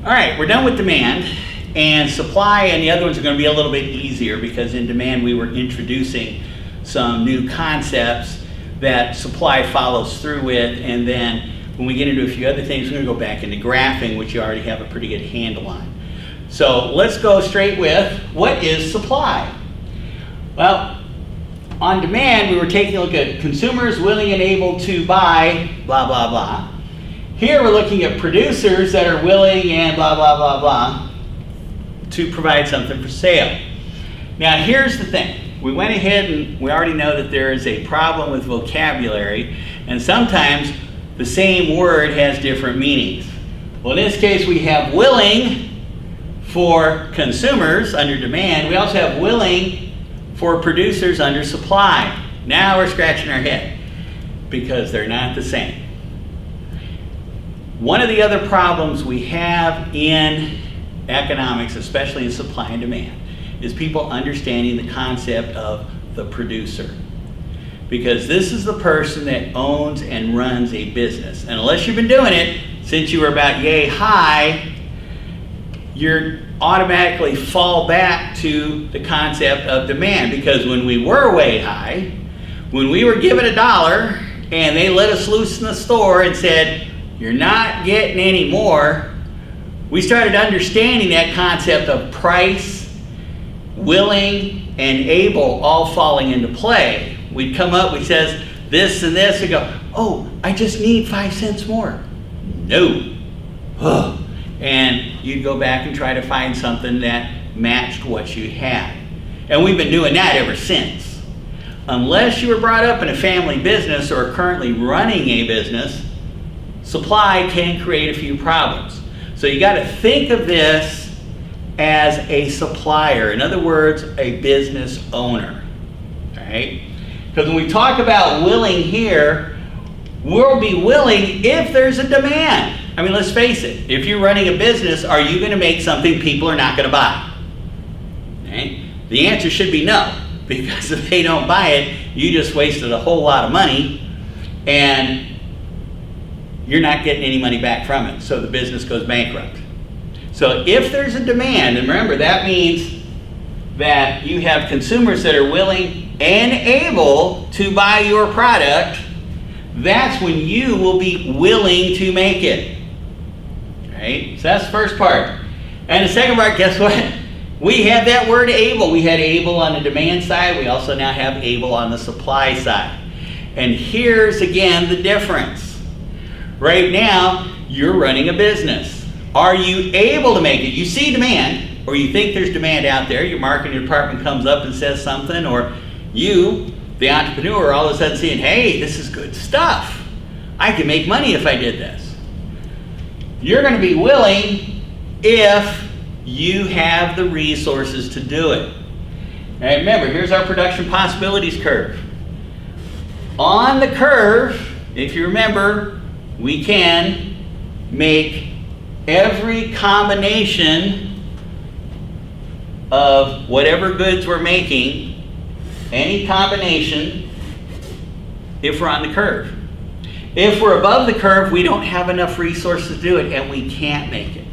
All right, we're done with demand, and supply and the other ones are going to be a little bit easier because in demand we were introducing some new concepts that supply follows through with, and then when we get into a few other things, we're going to go back into graphing, which you already have a pretty good handle on. So let's go straight with, what is supply? Well, on demand, we were taking a look at consumers willing and able to buy, blah, blah, blah. Here we're looking at producers that are willing and blah, blah, blah, blah to provide something for sale. Now here's the thing. We went ahead and we already know that there is a problem with vocabulary, and sometimes the same word has different meanings. Well, in this case we have willing for consumers under demand. We also have willing for producers under supply. Now we're scratching our head because they're not the same. One of the other problems we have in economics, especially in supply and demand, is people understanding the concept of the producer. Because this is the person that owns and runs a business. And unless you've been doing it since you were about yay high, you're automatically fall back to the concept of demand. Because when we were way high, when we were given $1 and they let us loose in the store and said, you're not getting any more, we started understanding that concept of price, willing, and able all falling into play. We'd come up, we says this and this, and go, oh, I just need 5 cents more. No. Ugh. And you'd go back and try to find something that matched what you had. And we've been doing that ever since. Unless you were brought up in a family business or are currently running a business, supply can create a few problems. So you got to think of this as a supplier. In other words, a business owner. Right? Because when we talk about willing here, we'll be willing if there's a demand. I mean, let's face it. If you're running a business, are you going to make something people are not going to buy? Okay? The answer should be no. Because if they don't buy it, you just wasted a whole lot of money and you're not getting any money back from it. So the business goes bankrupt. So if there's a demand, and remember that means that you have consumers that are willing and able to buy your product, that's when you will be willing to make it. Right? So that's the first part. And the second part, guess what? We have that word able. We had able on the demand side. We also now have able on the supply side. And here's again the difference. Right now, you're running a business. Are you able to make it? You see demand, or you think there's demand out there. Your marketing department comes up and says something, or you, the entrepreneur, are all of a sudden saying, hey, this is good stuff. I can make money if I did this. You're going to be willing if you have the resources to do it. And remember, here's our production possibilities curve. On the curve, if you remember, we can make every combination of whatever goods we're making, any combination, if we're on the curve. If we're above the curve, we don't have enough resources to do it and we can't make it.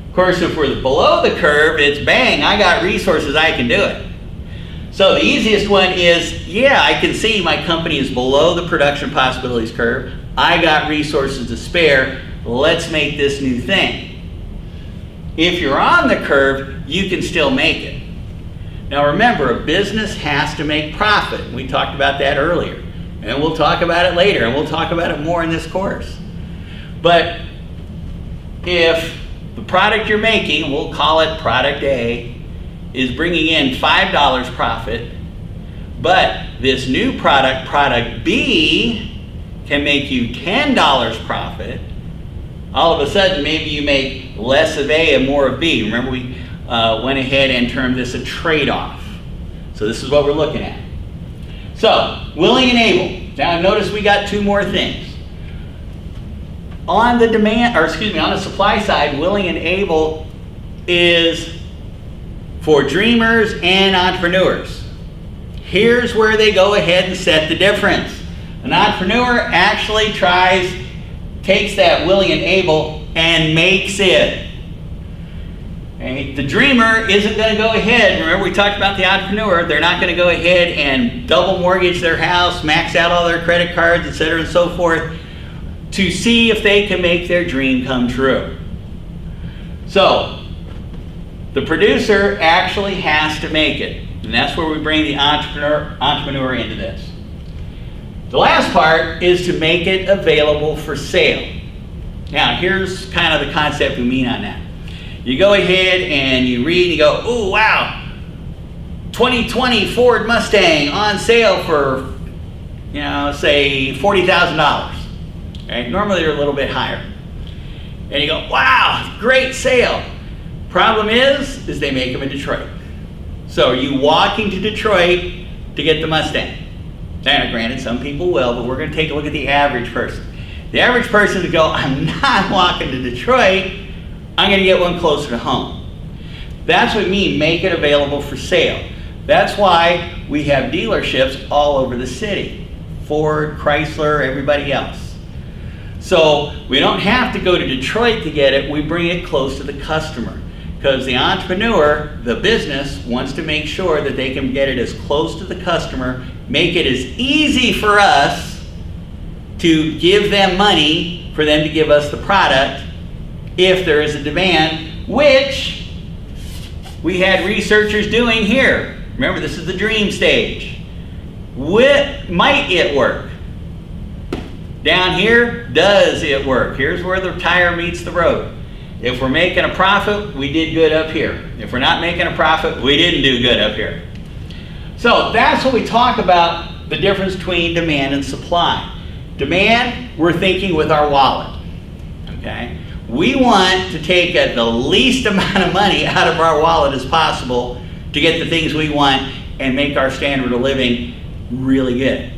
Of course, if we're below the curve, it's bang, I got resources, I can do it. So the easiest one is, yeah, I can see my company is below the production possibilities curve. I got resources to spare. Let's make this new thing. If you're on the curve, you can still make it. Now remember, a business has to make profit. We talked about that earlier. And we'll talk about it later, and we'll talk about it more in this course. But if the product you're making, we'll call it product A, is bringing in $5 profit, but this new product, product B, can make you $10 profit, all of a sudden maybe you make less of A and more of B. Remember we went ahead and termed this a trade-off. So this is what we're looking at. So, willing and able. Now notice we got two more things. On the demand, or excuse me, on the supply side, willing and able is for dreamers and entrepreneurs. Here's where they go ahead and set the difference. An entrepreneur actually takes that willing and able and makes it. Okay? The dreamer isn't going to go ahead. Remember, we talked about the entrepreneur. They're not going to go ahead and double mortgage their house, max out all their credit cards, etc. and so forth, to see if they can make their dream come true. So, the producer actually has to make it. And that's where we bring the entrepreneur into this. The last part is to make it available for sale. Now, here's kind of the concept we mean on that. You go ahead and you read and you go, oh, wow, 2020 Ford Mustang on sale for, you know, say $40,000. Right? Normally they're a little bit higher. And you go, wow, great sale. Problem is they make them in Detroit. So are you walking to Detroit to get the Mustang? Now, granted, some people will, but we're going to take a look at the average person. The average person would go, I'm not walking to Detroit, I'm going to get one closer to home. That's what we mean, make it available for sale. That's why we have dealerships all over the city. Ford, Chrysler, everybody else. So we don't have to go to Detroit to get it, we bring it close to the customer. Because the entrepreneur, the business, wants to make sure that they can get it as close to the customer, make it as easy for us to give them money for them to give us the product if there is a demand, which we had researchers doing here. Remember, this is the dream stage. Might it work? Down here, does it work? Here's where the tire meets the road. If we're making a profit, we did good up here. If we're not making a profit, we didn't do good up here. So that's what we talk about, the difference between demand and supply. Demand, we're thinking with our wallet. Okay? We want to take the least amount of money out of our wallet as possible to get the things we want and make our standard of living really good.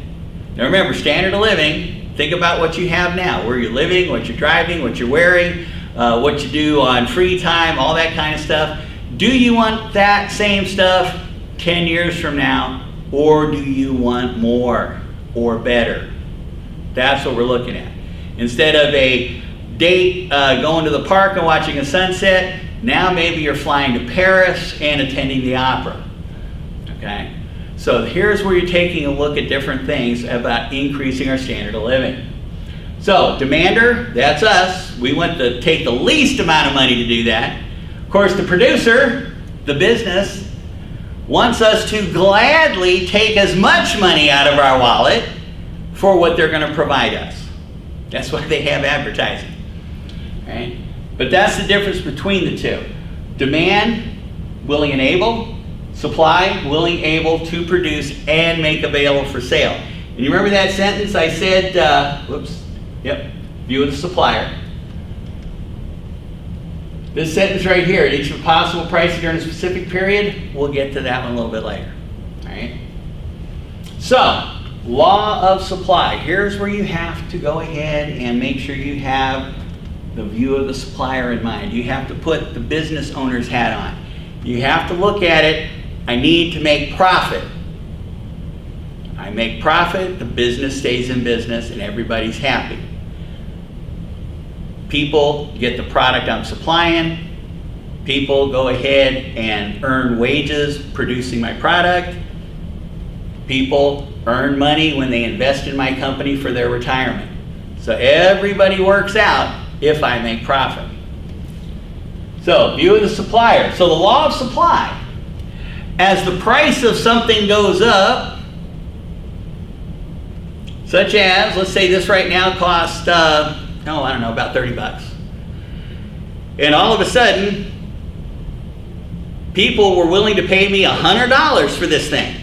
Now remember, standard of living, think about what you have now, where you're living, what you're driving, what you're wearing, what you do on free time, all that kind of stuff. Do you want that same stuff 10 years from now, or do you want more or better? That's what we're looking at. Instead of a date going to the park and watching a sunset, now maybe you're flying to Paris and attending the opera. Okay? So here's where you're taking a look at different things about increasing our standard of living. So, demander, that's us. We want to take the least amount of money to do that. Of course, the producer, the business, wants us to gladly take as much money out of our wallet for what they're going to provide us. That's why they have advertising. Right? But that's the difference between the two. Demand, willing and able. Supply, willing, able to produce and make available for sale. And you remember that sentence I said, view of the supplier. This sentence right here, at each possible price during a specific period, we'll get to that one a little bit later. All right? So, law of supply. Here's where you have to go ahead and make sure you have the view of the supplier in mind. You have to put the business owner's hat on. You have to look at it, I need to make profit. I make profit, the business stays in business, and everybody's happy. People get the product I'm supplying. People go ahead and earn wages producing my product. People earn money when they invest in my company for their retirement. So everybody works out if I make profit. So, view of the supplier. So the law of supply. As the price of something goes up, such as, let's say this right now costs, about 30 bucks. And all of a sudden, people were willing to pay me $100 for this thing.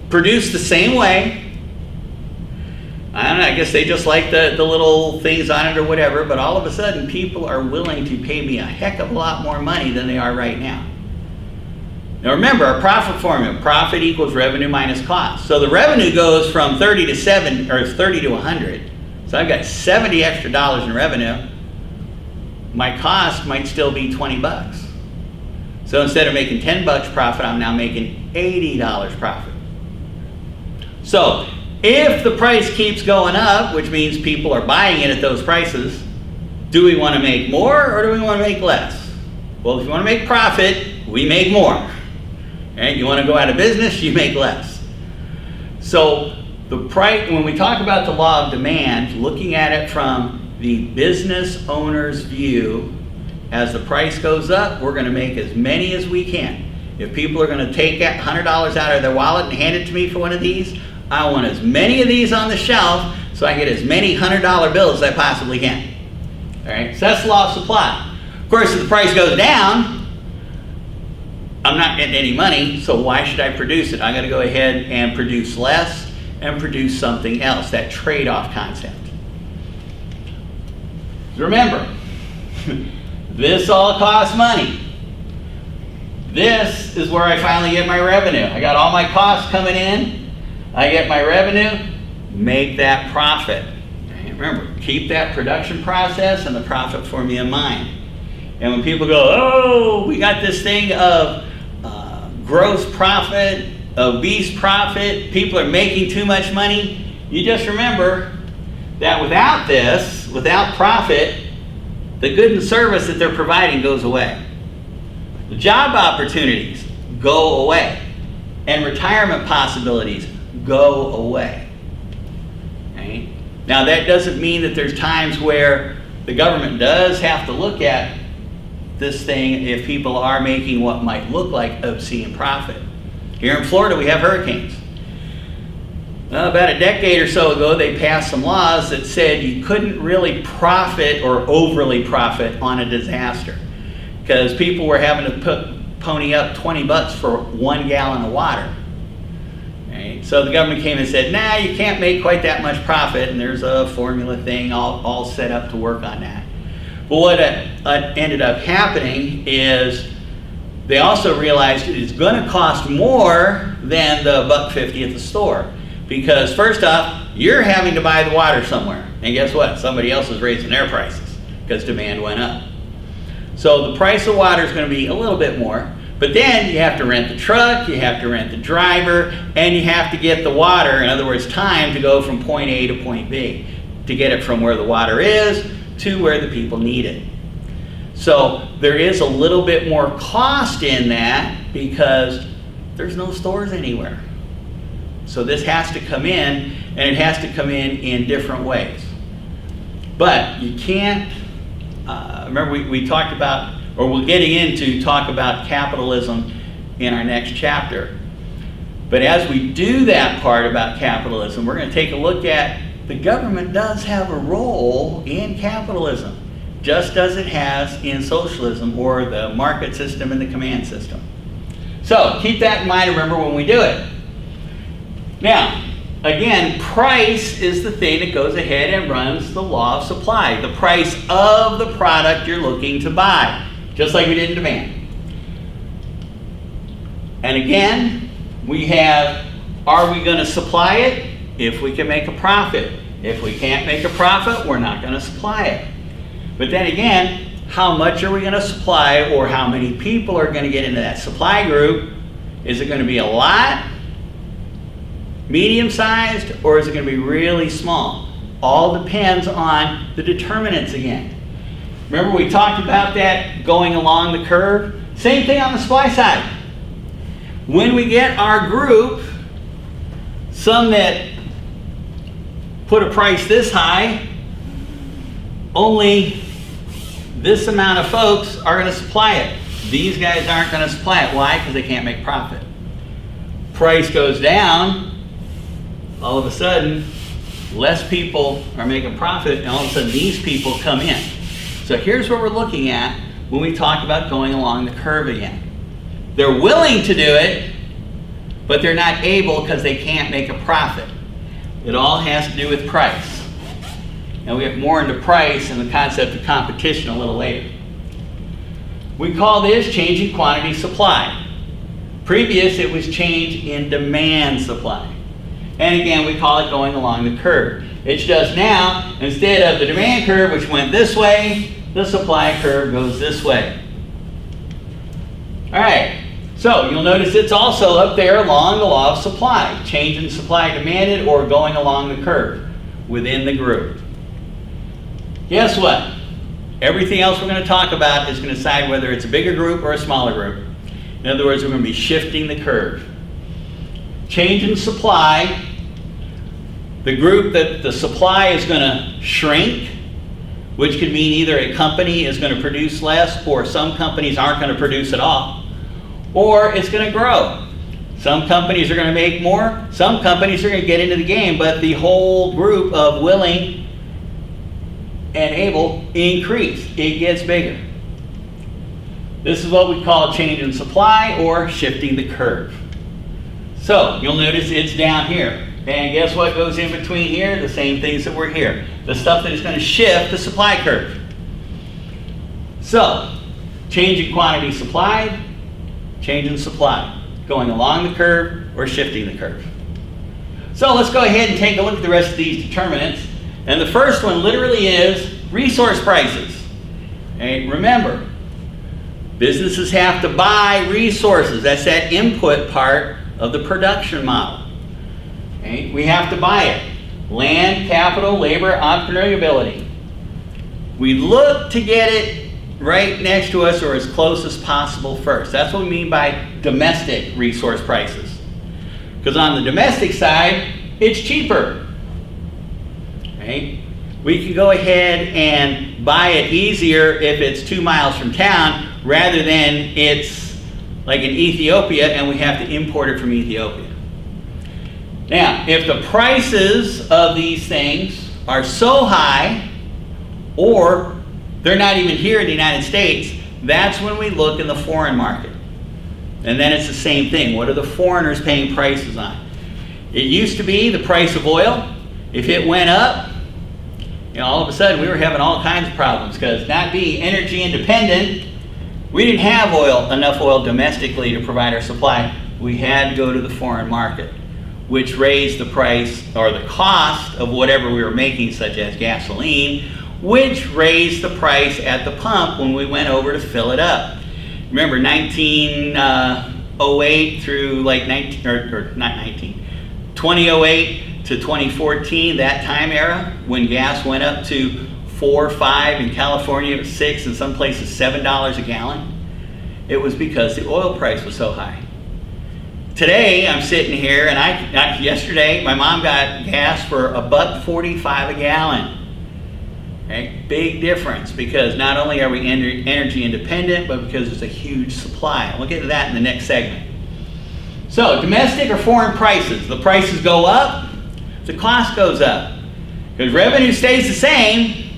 Produced the same way. I don't know, I guess they just like the little things on it or whatever, but all of a sudden people are willing to pay me a heck of a lot more money than they are right now. Now remember, our profit formula, profit equals revenue minus cost. So the revenue goes from 30 to 100. So I've got 70 extra dollars in revenue. My cost might still be 20 bucks. So instead of making 10 bucks profit, I'm now making $80 profit. So if the price keeps going up, which means people are buying it at those prices, do we want to make more or do we want to make less? Well, if you want to make profit, we make more. And you want to go out of business, you make less. So the price, when we talk about the law of demand, looking at it from the business owner's view, as the price goes up, we're going to make as many as we can. If people are going to take $100 out of their wallet and hand it to me for one of these, I want as many of these on the shelf so I get as many $100 bills as I possibly can. All right, so that's the law of supply. Of course, if the price goes down, I'm not getting any money, so why should I produce it? I got to go ahead and produce less and produce something else, that trade-off concept. Remember, this all costs money. This is where I finally get my revenue. I got all my costs coming in, I get my revenue, make that profit. And remember, keep that production process and the profit formula in mind. And when people go, oh, we got this thing of gross profit, obese profit, people are making too much money, you just remember that without this, without profit, the good and service that they're providing goes away. The job opportunities go away. And retirement possibilities go away. Right? Now that doesn't mean that there's times where the government does have to look at this thing if people are making what might look like obscene profit. Here in Florida we have hurricanes. About a decade or so ago they passed some laws that said you couldn't really profit or overly profit on a disaster because people were having to pony up $20 for 1 gallon of water. Right? So the government came and said, nah, you can't make quite that much profit, and there's a formula thing all set up to work on that. But what ended up happening is they also realized it's going to cost more than the $1.50 at the store. Because first off, you're having to buy the water somewhere. And guess what? Somebody else is raising their prices because demand went up. So the price of water is going to be a little bit more. But then you have to rent the truck, you have to rent the driver, and you have to get the water, in other words, time to go from point A to point B, to get it from where the water is to where the people need it. So there is a little bit more cost in that because there's no stores anywhere. So this has to come in, and it has to come in different ways. But you can't, remember we talked about, or we're getting into talk about capitalism in our next chapter. But as we do that part about capitalism, we're going to take a look at the government does have a role in capitalism, just as it has in socialism or the market system and the command system. So keep that in mind, remember when we do it. Now, again, price is the thing that goes ahead and runs the law of supply, the price of the product you're looking to buy, just like we did in demand. And again, we have, are we going to supply it? If we can make a profit. If we can't make a profit, we're not going to supply it. But then again, how much are we going to supply, or how many people are going to get into that supply group? Is it going to be a lot, medium-sized, or is it going to be really small? All depends on the determinants again. Remember we talked about that going along the curve? Same thing on the supply side. When we get our group, some that put a price this high, only this amount of folks are going to supply it. These guys aren't going to supply it. Why? Because they can't make profit. Price goes down, all of a sudden, less people are making profit, and all of a sudden these people come in. So here's what we're looking at when we talk about going along the curve again. They're willing to do it, but they're not able because they can't make a profit. It all has to do with price. And we get more into price and the concept of competition a little later. We call this change in quantity supply. Previous, it was change in demand supply. And again, we call it going along the curve. It's just now, instead of the demand curve, which went this way, the supply curve goes this way. All right. So you'll notice it's also up there along the law of supply, change in supply demanded or going along the curve within the group. Guess what? Everything else we're going to talk about is going to decide whether it's a bigger group or a smaller group. In other words, we're going to be shifting the curve. Change in supply. The group that the supply is going to shrink, which could mean either a company is going to produce less, or some companies aren't going to produce at all, or it's going to grow. Some companies are going to make more, some companies are going to get into the game, but the whole group of willing and able increase. It gets bigger. This is what we call change in supply or shifting the curve. So you'll notice it's down here. And guess what goes in between here? The same things that were here. The stuff that is going to shift the supply curve. So, change in quantity supplied, change in supply. Going along the curve or shifting the curve. So let's go ahead and take a look at the rest of these determinants. And the first one literally is resource prices. Okay, remember, businesses have to buy resources. That's that input part of the production model. Okay, we have to buy it. Land, capital, labor, entrepreneurial ability. We look to get it right next to us or as close as possible first. That's what we mean by domestic resource prices. Because on the domestic side, it's cheaper. Okay? We can go ahead and buy it easier if it's 2 miles from town rather than it's like in Ethiopia and we have to import it from Ethiopia. Now, if the prices of these things are so high, or they're not even here in the United States, that's when we look in the foreign market. And then it's the same thing. What are the foreigners paying prices on? It used to be the price of oil. If it went up, all of a sudden we were having all kinds of problems because not being energy independent, we didn't have enough oil domestically to provide our supply. We had to go to the foreign market, which raised the price or the cost of whatever we were making, such as gasoline, which raised the price at the pump when we went over to fill it up. Remember 1908 through like 2008 to 2014, that time era, when gas went up to 4 or 5, in California it was 6, in some places $7 a gallon. It was because the oil price was so high. Today, I'm sitting here, and yesterday, my mom got gas for $1.45 a gallon. Okay? Big difference, because not only are we energy independent, but because there's a huge supply. We'll get to that in the next segment. So, domestic or foreign prices. The prices go up, the cost goes up. Because revenue stays the same,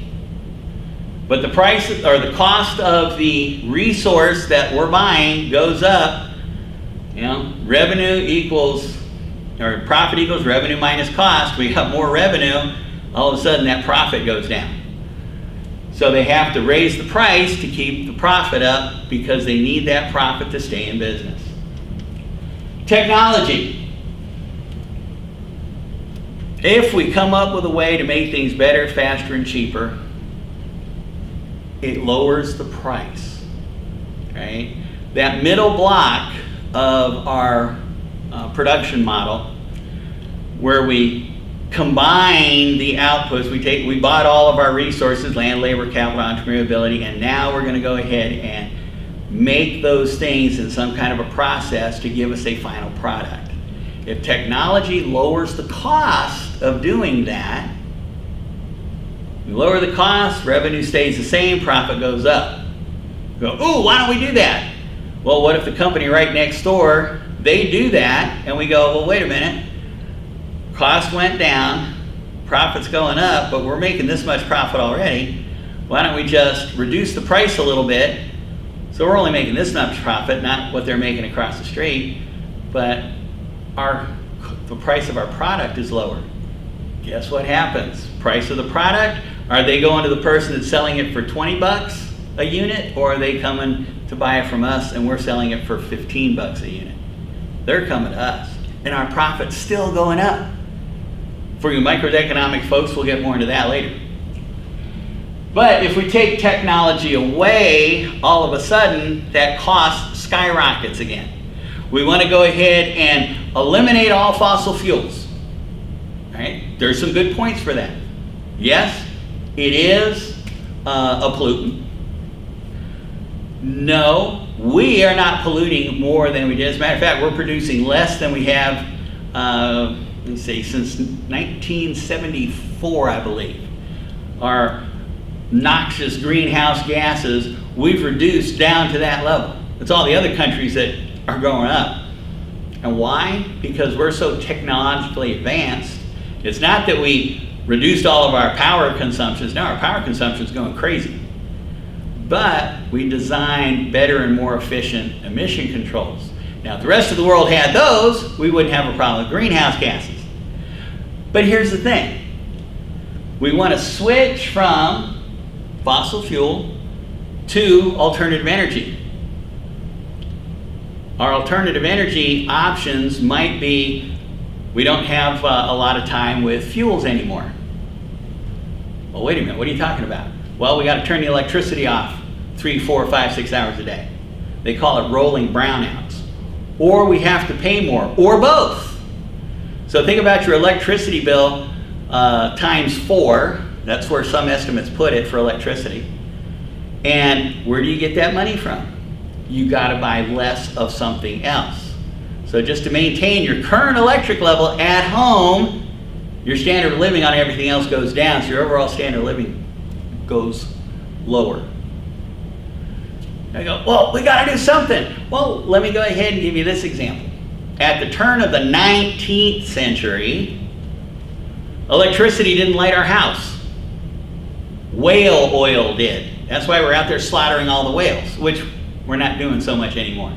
but the price or the cost of the resource that we're buying goes up. Revenue equals, or profit equals revenue minus cost. We got more revenue, all of a sudden that profit goes down. So they have to raise the price to keep the profit up because they need that profit to stay in business. Technology. If we come up with a way to make things better, faster, and cheaper, it lowers the price. Right? That middle block of our production model, where we combine the outputs, we bought all of our resources, land, labor, capital, entrepreneurial ability, and now we're going to go ahead and make those things in some kind of a process to give us a final product. If technology lowers the cost of doing that, we lower the cost, revenue stays the same, profit goes up. Go, ooh, why don't we do that? Well, what if the company right next door, they do that, and we go, well, wait a minute, cost went down, profit's going up, but we're making this much profit already. Why don't we just reduce the price a little bit, so we're only making this much profit, not what they're making across the street, but the price of our product is lower. Guess what happens? Price of the product, are they going to the person that's selling it for 20 bucks a unit, or are they coming to buy it from us and we're selling it for 15 bucks a unit? They're coming to us, and our profit's still going up. For you microeconomic folks, we'll get more into that later. But if we take technology away, all of a sudden that cost skyrockets again. We want to go ahead and eliminate all fossil fuels. Right? There's some good points for that. Yes, it is a pollutant? No, we are not polluting more than we did. As a matter of fact, we're producing less than we have, let's see, since 1974, I believe. Our noxious greenhouse gases, we've reduced down to that level. It's all the other countries that are going up. And why? Because we're so technologically advanced. It's not that we reduced all of our power consumptions. No, our power consumption is going crazy. But we designed better and more efficient emission controls. Now, if the rest of the world had those, we wouldn't have a problem with greenhouse gases. But here's the thing. We want to switch from fossil fuel to alternative energy. Our alternative energy options might be, we don't have a lot of time with fuels anymore. Well, wait a minute, what are you talking about? Well, we got to turn the electricity off 3, 4, 5, 6 hours a day. They call it rolling brownouts. Or we have to pay more, or both. So think about your electricity bill times 4. That's where some estimates put it for electricity. And where do you get that money from? You got to buy less of something else. So just to maintain your current electric level at home, your standard of living on everything else goes down, so your overall standard of living goes lower. I go, well, we got to do something. Well, let me go ahead and give you this example. At the turn of the 19th century, electricity didn't light our house. Whale oil did. That's why we're out there slaughtering all the whales, which we're not doing so much anymore.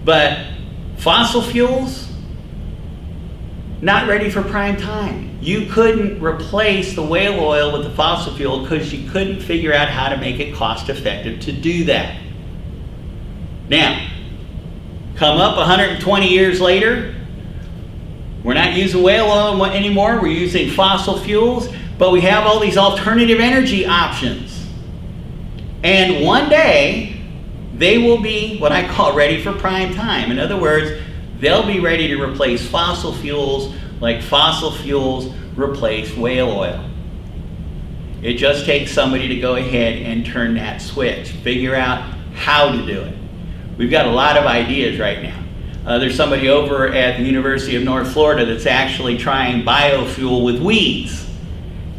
But fossil fuels, not ready for prime time. You couldn't replace the whale oil with the fossil fuel because you couldn't figure out how to make it cost effective to do that. Now, come up 120 years later, we're not using whale oil anymore, we're using fossil fuels, but we have all these alternative energy options. And one day, they will be what I call ready for prime time. In other words, they'll be ready to replace fossil fuels like fossil fuels replace whale oil. It just takes somebody to go ahead and turn that switch, figure out how to do it. We've got a lot of ideas right now. There's somebody over at the University of North Florida that's actually trying biofuel with weeds.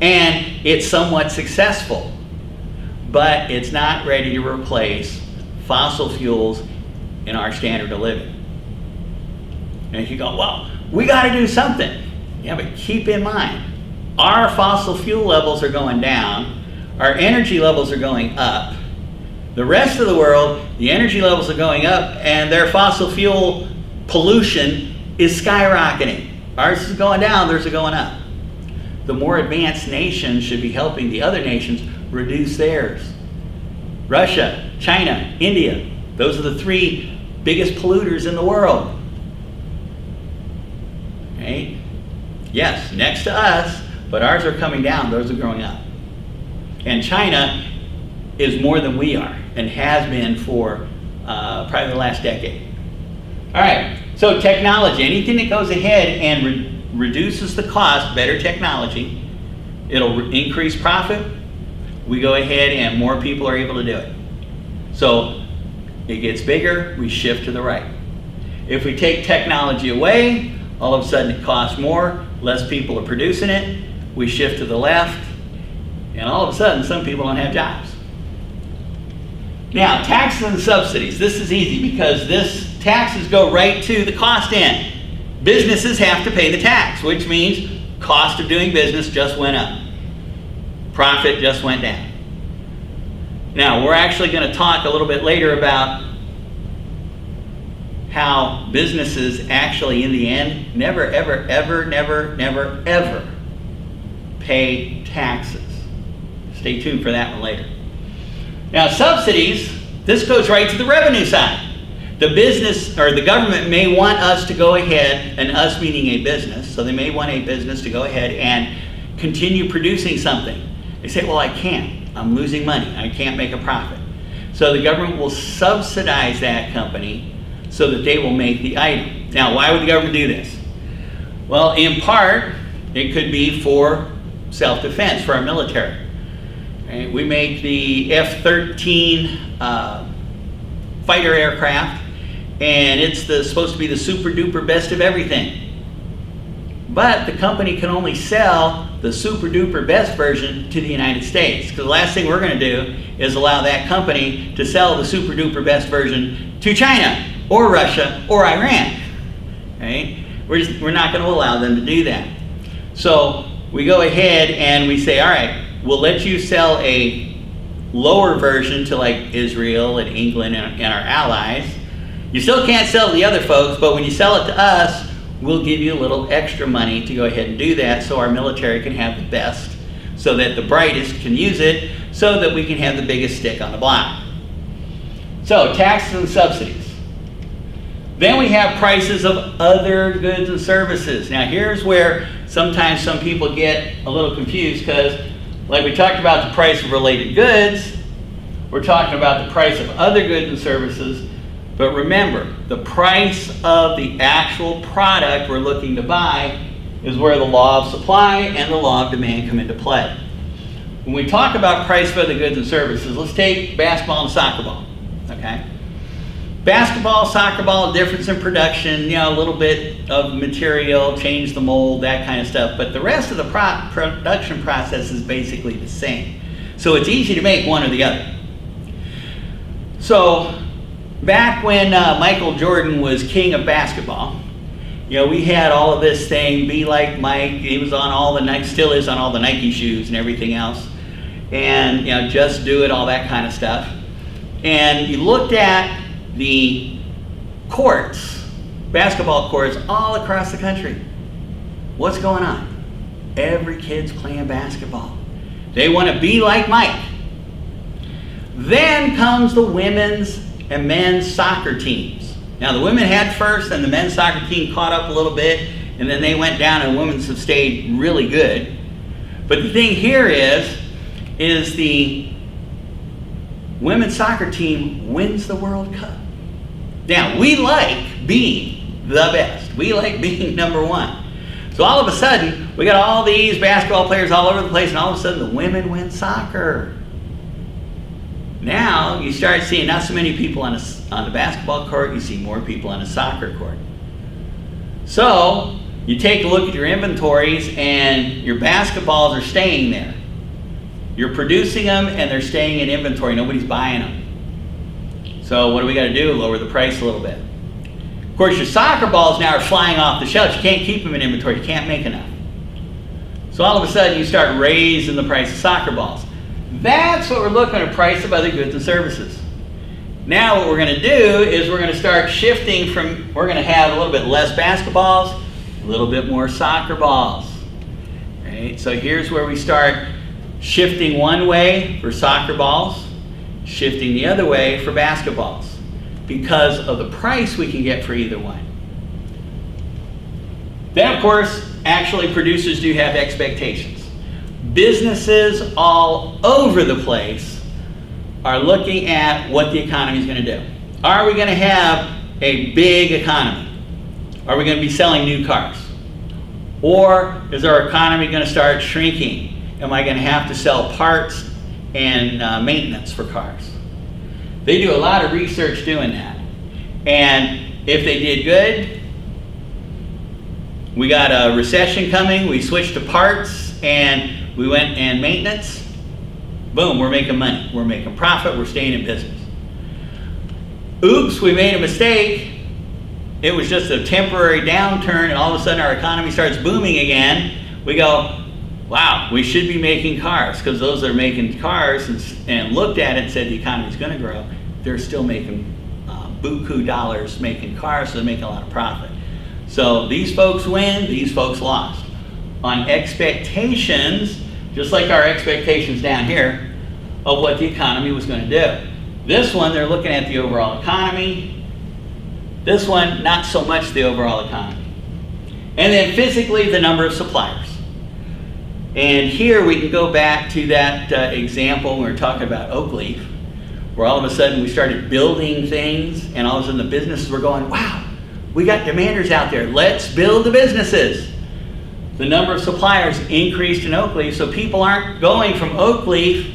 And it's somewhat successful, but it's not ready to replace fossil fuels in our standard of living. And if you go, well, we got to do something. Yeah, but keep in mind, our fossil fuel levels are going down, our energy levels are going up. The rest of the world, the energy levels are going up, and their fossil fuel pollution is skyrocketing. Ours is going down, theirs are going up. The more advanced nations should be helping the other nations reduce theirs. Russia, China, India, those are the 3 biggest polluters in the world. Right? Yes, next to us, but ours are coming down, those are growing up. And China is more than we are, and has been for probably the last decade. All right, so technology, anything that goes ahead and reduces the cost, better technology, it'll increase profit. We go ahead and more people are able to do it. So it gets bigger, we shift to the right. If we take technology away, all of a sudden it costs more, less people are producing it, we shift to the left, and all of a sudden some people don't have jobs. Now, taxes and subsidies. This is easy because this taxes go right to the cost end. Businesses have to pay the tax, which means cost of doing business just went up. Profit just went down. Now, we're actually going to talk a little bit later about how businesses actually, in the end, never, ever, ever, never, never, ever pay taxes. Stay tuned for that one later. Now, subsidies, this goes right to the revenue side. The business or the government may want us to go ahead, and us meaning a business, so they may want a business to go ahead and continue producing something. They say, well, I can't. I'm losing money. I can't make a profit. So the government will subsidize that company so that they will make the item. Now, why would the government do this? Well, in part, it could be for self-defense, for our military. Right? We make the F-13 fighter aircraft, and it's supposed to be the super duper best of everything. But the company can only sell the super duper best version to the United States. Because the last thing we're going to do is allow that company to sell the super duper best version to China or Russia or Iran. Right? We're not going to allow them to do that. So we go ahead and we say, all right, we'll let you sell a lower version to like Israel and England and our allies. You still can't sell to the other folks, but when you sell it to us, we'll give you a little extra money to go ahead and do that so our military can have the best, so that the brightest can use it, so that we can have the biggest stick on the block. So taxes and subsidies. Then we have prices of other goods and services. Now here's where sometimes some people get a little confused, because like we talked about the price of related goods, we're talking about the price of other goods and services. But remember, the price of the actual product we're looking to buy is where the law of supply and the law of demand come into play. When we talk about price for other goods and services, let's take basketball and soccer ball, okay? Basketball, soccer ball, difference in production, you know, a little bit of material, change the mold, that kind of stuff. But the rest of the production process is basically the same. So it's easy to make one or the other. So back when Michael Jordan was king of basketball, you know, we had all of this thing, be like Mike. He was on all the Nike, still is on all the Nike shoes and everything else. And, you know, just do it, all that kind of stuff. And you looked at the courts, basketball courts all across the country. What's going on? Every kid's playing basketball. They want to be like Mike. Then comes the women's and men's soccer teams. Now the women had first, and the men's soccer team caught up a little bit, and then they went down, and women's have stayed really good. But the thing here is the women's soccer team wins the World Cup. Now we like being the best. We like being number one. So all of a sudden, we got all these basketball players all over the place, and all of a sudden the women win soccer. Now you start seeing not so many people on the basketball court, you see more people on the soccer court. So you take a look at your inventories, and your basketballs are staying there. You're producing them and they're staying in inventory. Nobody's buying them. So what do we got to do? Lower the price a little bit. Of course, your soccer balls now are flying off the shelves. You can't keep them in inventory. You can't make enough. So all of a sudden you start raising the price of soccer balls. That's what we're looking at, price of other goods and services. Now what we're going to do is we're going to start shifting from, we're going to have a little bit less basketballs, a little bit more soccer balls. Right? So here's where we start shifting one way for soccer balls, shifting the other way for basketballs, because of the price we can get for either one. Then of course, actually producers do have expectations. Businesses all over the place are looking at what the economy is going to do. Are we going to have a big economy? Are we going to be selling new cars? Or is our economy going to start shrinking? Am I going to have to sell parts and maintenance for cars? They do a lot of research doing that. And if they did good, we got a recession coming, we switched to parts, and we went and maintenance, boom, we're making money. We're making profit, we're staying in business. Oops, we made a mistake. It was just a temporary downturn, and all of a sudden our economy starts booming again. We go, wow, we should be making cars, because those that are making cars and looked at it and said the economy's going to grow, they're still making buku dollars making cars, so they're making a lot of profit. So these folks win, these folks lost. On expectations, just like our expectations down here of what the economy was going to do. This one, they're looking at the overall economy. This one, not so much the overall economy. And then physically, the number of suppliers. And here we can go back to that example when we were talking about oak leaf, where all of a sudden we started building things, and all of a sudden the businesses were going, wow, we got demanders out there, let's build the businesses. The number of suppliers increased in oak leaf, so people aren't going from oak leaf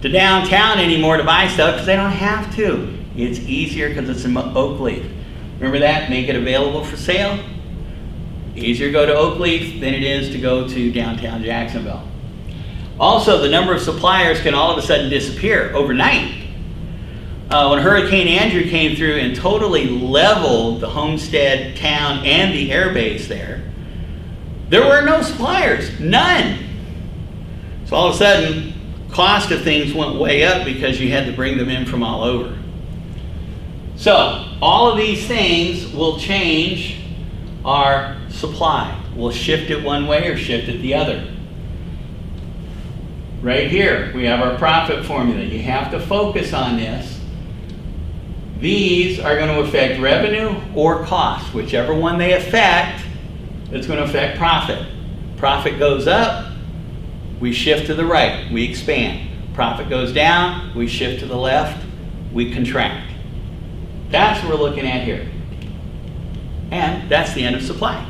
to downtown anymore to buy stuff because they don't have to. It's easier because it's in Oakleaf. Remember that? Make it available for sale. Easier to go to Oakleaf than it is to go to downtown Jacksonville. Also, the number of suppliers can all of a sudden disappear overnight. When Hurricane Andrew came through and totally leveled the Homestead town and the air base there were no suppliers, none. So all of a sudden, cost of things went way up because you had to bring them in from all over. So all of these things will change our supply. We'll shift it one way or shift it the other. Right here, we have our profit formula. You have to focus on this. These are going to affect revenue or cost. Whichever one they affect, it's going to affect profit. Profit goes up, we shift to the right, we expand. Profit goes down, we shift to the left, we contract. That's what we're looking at here. And that's the end of supply.